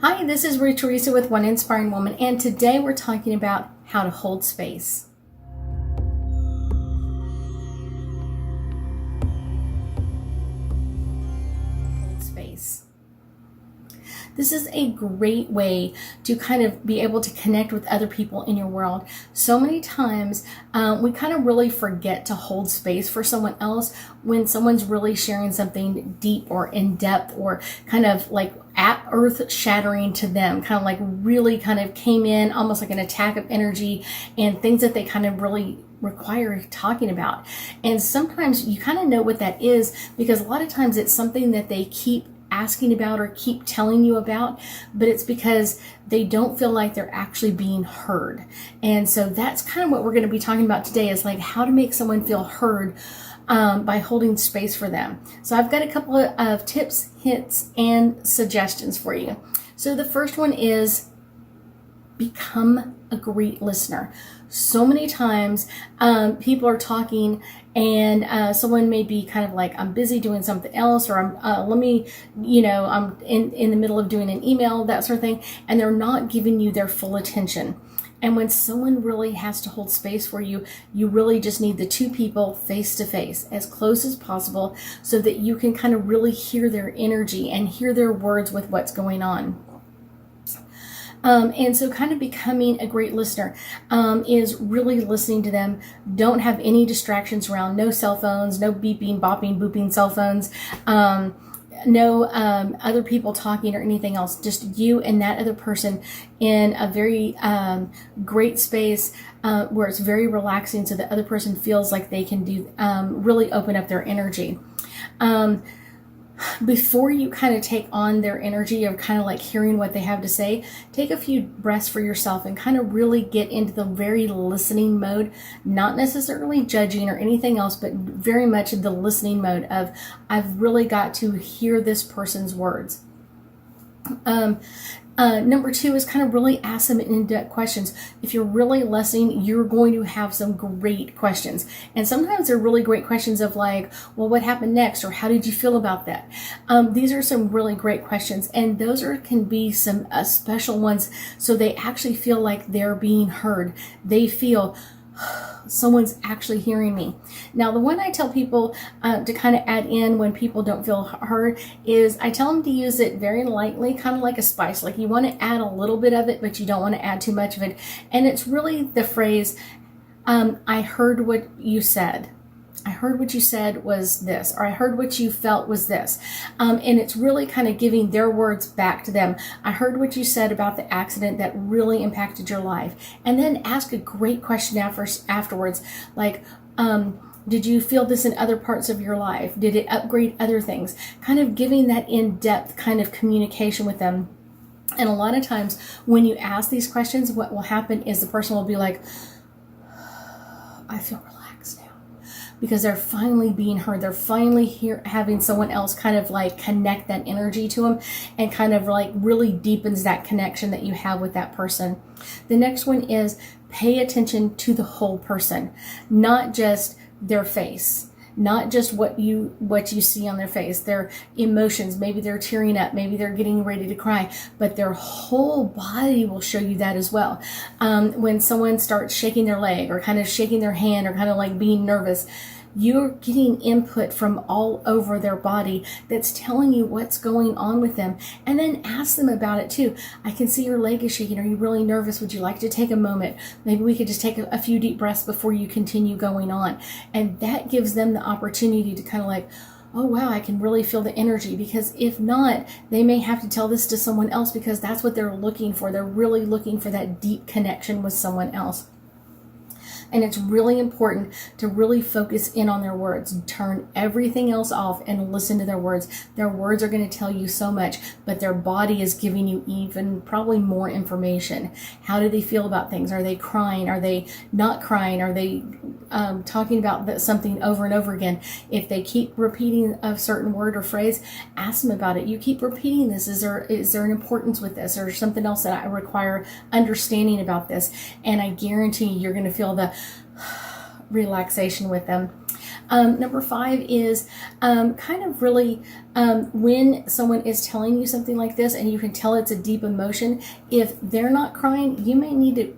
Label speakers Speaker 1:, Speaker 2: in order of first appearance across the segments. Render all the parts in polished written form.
Speaker 1: Hi, this is Ruth Theresa with One Inspiring Woman, and today we're talking about how to hold space. Hold space. This is a great way to kind of be able to connect with other people in your world. So many times we kind of really forget to hold space for someone else when someone's really sharing something deep or in depth or kind of like at earth shattering to them, kind of like really kind of came in almost like an attack of energy and things that they kind of really require talking about. And sometimes you kind of know what that is because a lot of times it's something that they keep asking about or keep telling you about, but it's because they don't feel like they're actually being heard. And so that's kind of what we're going to be talking about today, is like how to make someone feel heard by holding space for them. So I've got a couple of tips, hints, and suggestions for you. So the first one is become a great listener. So many times people are talking and someone may be kind of like, I'm busy doing something else, or I'm in the middle of doing an email, that sort of thing, and they're not giving you their full attention. And when someone really has to hold space for you, you really just need the two people face to face, as close as possible, so that you can kind of really hear their energy and hear their words with what's going on. And so kind of becoming a great listener is really listening to them. Don't have any distractions around. No cell phones, no beeping, bopping, booping cell phones. No other people talking or anything else. Just you and that other person in a very great space where it's very relaxing, so the other person feels like they can do really open up their energy. Before you kind of take on their energy of kind of like hearing what they have to say, take a few breaths for yourself and kind of really get into the very listening mode, not necessarily judging or anything else, but very much the listening mode of, I've really got to hear this person's words. Number two is kind of really ask them in-depth questions. If you're really listening, you're going to have some great questions. And sometimes they're really great questions of like, well, what happened next? Or how did you feel about that? These are some really great questions. And those can be some special ones. So they actually feel like they're being heard. They feel someone's actually hearing me. Now, the one I tell people to kind of add in when people don't feel heard is I tell them to use it very lightly, kind of like a spice. Like you want to add a little bit of it, but you don't want to add too much of it. And it's really the phrase, I heard what you said. I heard what you said was this, or I heard what you felt was this. And it's really kind of giving their words back to them. I heard what you said about the accident that really impacted your life. And then ask a great question afterwards, like, did you feel this in other parts of your life? Did it upgrade other things? Kind of giving that in-depth kind of communication with them. And a lot of times when you ask these questions, what will happen is the person will be like, I feel relaxed now. Because they're finally being heard. They're finally having someone else kind of like connect that energy to them and kind of like really deepens that connection that you have with that person. The next one is pay attention to the whole person, not just their face. Not just what you see on their face, their emotions. Maybe they're tearing up, maybe they're getting ready to cry, but their whole body will show you that as well. When someone starts shaking their leg or kind of shaking their hand or kind of like being nervous, you're getting input from all over their body that's telling you what's going on with them. And then ask them about it too. I can see your leg is shaking. Are you really nervous? Would you like to take a moment? Maybe we could just take a few deep breaths before you continue going on. And that gives them the opportunity to kind of like, oh wow, I can really feel the energy. Because if not, they may have to tell this to someone else because that's what they're looking for. They're really looking for that deep connection with someone else. And it's really important to really focus in on their words. Turn everything else off and listen to their words. Their words are going to tell you so much, but their body is giving you even probably more information. How do they feel about things? Are they crying? Are they not crying? Are they talking about something over and over again? If they keep repeating a certain word or phrase, ask them about it. You keep repeating this. Is there an importance with this, or something else that I require understanding about this? And I guarantee you're going to feel the relaxation with them. Number 5 is kind of really when someone is telling you something like this and you can tell it's a deep emotion, if they're not crying, you may need to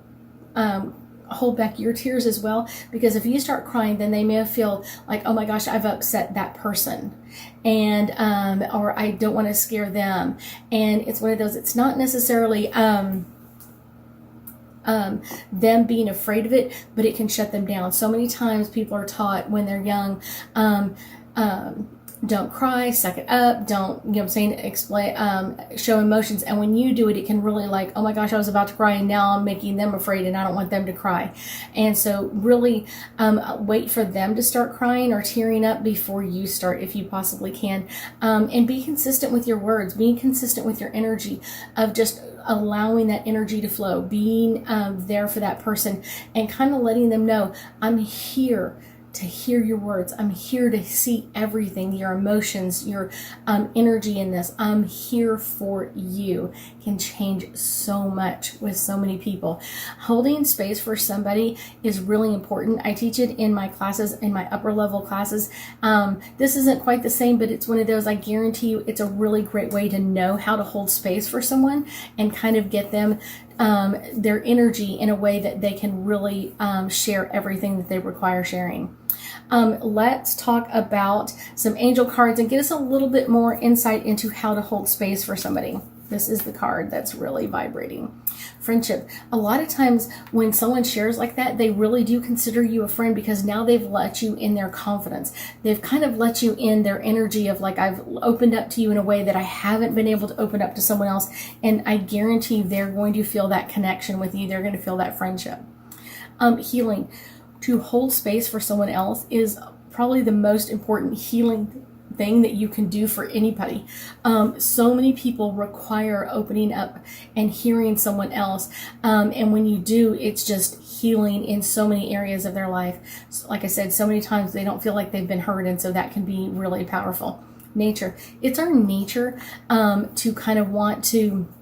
Speaker 1: hold back your tears as well, because if you start crying, then they may feel like, oh my gosh, I've upset that person, and or I don't want to scare them. And it's one of those, it's not necessarily them being afraid of it, but it can shut them down. So many times people are taught when they're young, don't cry, suck it up, don't, you know what I'm saying, explain, show emotions. And when you do it, it can really like, oh my gosh, I was about to cry and now I'm making them afraid and I don't want them to cry. And so really wait for them to start crying or tearing up before you start, if you possibly can. And be consistent with your words, being consistent with your energy of just allowing that energy to flow, being there for that person and kind of letting them know, I'm here to hear your words. I'm here to see everything, your emotions, your energy in this. I'm here for you. Can change so much with so many people. Holding space for somebody is really important. I teach it in my classes, in my upper level classes. This isn't quite the same, but it's one of those, I guarantee you, it's a really great way to know how to hold space for someone and kind of get them their energy in a way that they can really share everything that they require sharing. Let's talk about some angel cards and get us a little bit more insight into how to hold space for somebody. This is the card that's really vibrating. Friendship. A lot of times when someone shares like that, they really do consider you a friend, because now they've let you in their confidence. They've kind of let you in their energy of like, I've opened up to you in a way that I haven't been able to open up to someone else. And I guarantee they're going to feel that connection with you. They're going to feel that friendship. Healing. To hold space for someone else is probably the most important healing thing that you can do for anybody. So many people require opening up and hearing someone else. And when you do, it's just healing in so many areas of their life. So, like I said, so many times they don't feel like they've been heard. And so that can be really powerful. Nature. It's our nature to kind of want to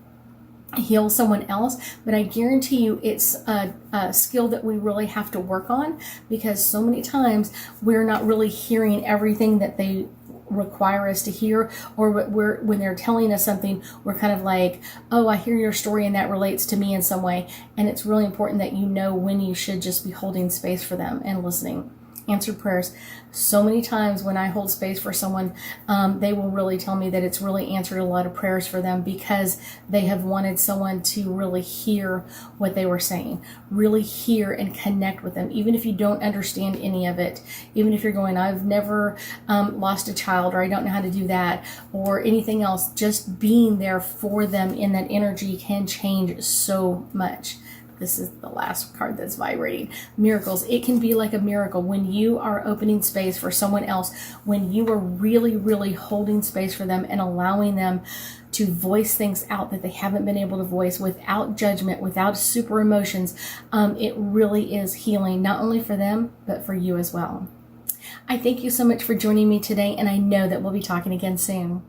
Speaker 1: heal someone else, but I guarantee you it's a skill that we really have to work on, because so many times we're not really hearing everything that they require us to hear, or when they're telling us something, we're kind of like, oh, I hear your story and that relates to me in some way. And it's really important that you know when you should just be holding space for them and listening. Answered prayers. So many times when I hold space for someone, they will really tell me that it's really answered a lot of prayers for them, because they have wanted someone to really hear what they were saying, really hear and connect with them. Even if you don't understand any of it, even if you're going, I've never lost a child, or I don't know how to do that, or anything else, just being there for them in that energy can change so much. This is the last card that's vibrating. Miracles. It can be like a miracle when you are opening space for someone else, when you are really, really holding space for them and allowing them to voice things out that they haven't been able to voice without judgment, without super emotions. It really is healing, not only for them, but for you as well. I thank you so much for joining me today, and I know that we'll be talking again soon.